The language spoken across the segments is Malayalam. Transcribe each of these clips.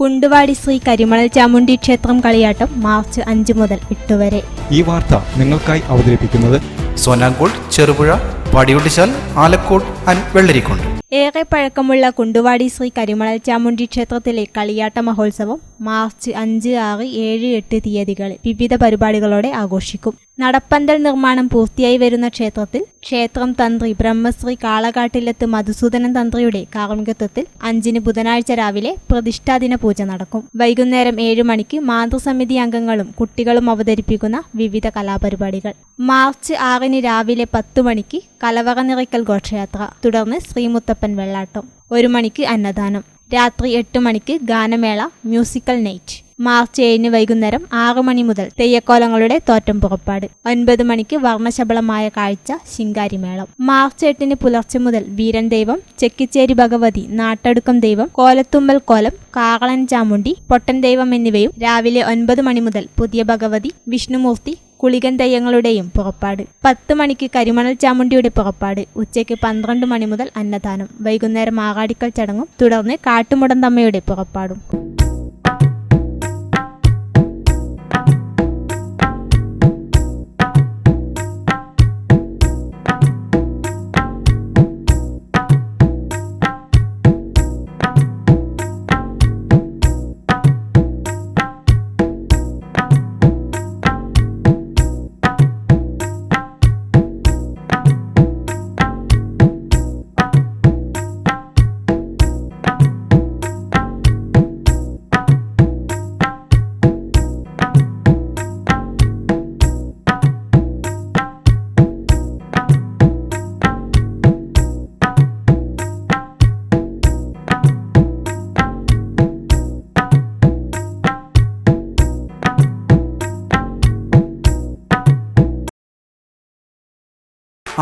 കുണ്ടുവാടി ശ്രീ കരിമണൽ ചാമുണ്ഡി ക്ഷേത്രം കളിയാട്ടം മാർച്ച് 5 മുതൽ 8 വരെ. ഈ വാർത്ത നിങ്ങൾക്കായി അവതരിപ്പിക്കുന്നത് സോനാങ്കോട്, ചെറുപുഴ, പാടിയൊട്ടിച്ചാൽ, ആലക്കോട് ആൻഡ് വെള്ളരിക്കുണ്ട്. ഏറെ പഴക്കമുള്ള കുണ്ടുവാടി ശ്രീ കരിമണൽ ചാമുണ്ഡി ക്ഷേത്രത്തിലെ കളിയാട്ട മഹോത്സവം മാർച്ച് 5, 6, 7, 8 തീയതികളിൽ വിവിധ പരിപാടികളോടെ ആഘോഷിക്കും. നടപ്പന്തൽ നിർമ്മാണം പൂർത്തിയായി വരുന്ന ക്ഷേത്രത്തിൽ ക്ഷേത്രം തന്ത്രി ബ്രഹ്മശ്രീ കാളകാട്ടിലത്ത് മധുസൂദനൻ തന്ത്രിയുടെ കാർമ്മികത്വത്തിൽ 5 ബുധനാഴ്ച രാവിലെ പ്രതിഷ്ഠാദിന പൂജ നടക്കും. വൈകുന്നേരം 7 മണിക്ക് മാതൃസമിതി അംഗങ്ങളും കുട്ടികളും അവതരിപ്പിക്കുന്ന വിവിധ കലാപരിപാടികൾ. മാർച്ച് 6 രാവിലെ 10 മണിക്ക് കലവറ നിറയ്ക്കൽ ഘോഷയാത്ര, തുടർന്ന് ശ്രീമുത്തപ്പൻ വെള്ളാട്ടം. 1 മണിക്ക് അന്നദാനം. രാത്രി 8 മണിക്ക് ഗാനമേള, മ്യൂസിക്കൽ നൈറ്റ്. മാർച്ച് 7 വൈകുന്നേരം 6 മണി മുതൽ തെയ്യക്കോലങ്ങളുടെ തോറ്റം പുറപ്പാട്. 9 മണിക്ക് വർണ്ണശബളമായ കാഴ്ച, ശിങ്കാരിമേളം. മാർച്ച് 8 പുലർച്ചെ മുതൽ വീരൻ ദൈവം, ചെക്കിച്ചേരി ഭഗവതി, നാട്ടടുക്കം ദൈവം, കോലത്തുമ്മൽ കോലം, കാകളൻ ചാമുണ്ടി, പൊട്ടൻ ദൈവം എന്നിവയും രാവിലെ 9 മണി മുതൽ പുതിയ ഭഗവതി, വിഷ്ണുമൂർത്തി, കുളികൻ തെയ്യങ്ങളുടെയും പുറപ്പാട്. 10 മണിക്ക് കരിമണൽ ചാമുണ്ടിയുടെ പുറപ്പാട്. ഉച്ചയ്ക്ക് 12 മണി മുതൽ അന്നദാനം. വൈകുന്നേരം ആറാടിക്കൽ ചടങ്ങും, തുടർന്ന് കാട്ടുമുടന്തമ്മയുടെ പുറപ്പാടും.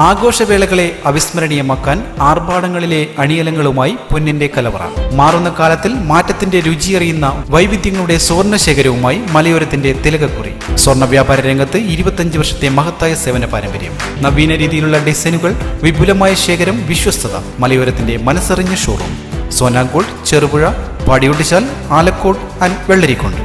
ആഘോഷവേളകളെ അവിസ്മരണീയമാക്കാൻ ആർഭാടങ്ങളിലെ അണിയലങ്ങളുമായി പൊന്നിന്റെ കലവറ. മാറുന്ന കാലത്തിൽ മാറ്റത്തിന്റെ രുചിയറിയുന്ന വൈവിധ്യങ്ങളുടെ സ്വർണ്ണശേഖരവുമായി മലയോരത്തിന്റെ തിലകക്കുറി. സ്വർണ്ണ വ്യാപാര രംഗത്ത് 25 വർഷത്തെ മഹത്തായ സേവന പാരമ്പര്യം. നവീന രീതിയിലുള്ള ഡിസൈനുകൾ, വിപുലമായ ശേഖരം, വിശ്വസ്തത. മലയോരത്തിന്റെ മനസ്സറിഞ്ഞ ഷോറൂം. സോനാങ്കോട്, ചെറുപുഴ, പാടിയൊട്ടിച്ചാൽ, ആലക്കോട് ആൻഡ് വെള്ളരിക്കുണ്ട്.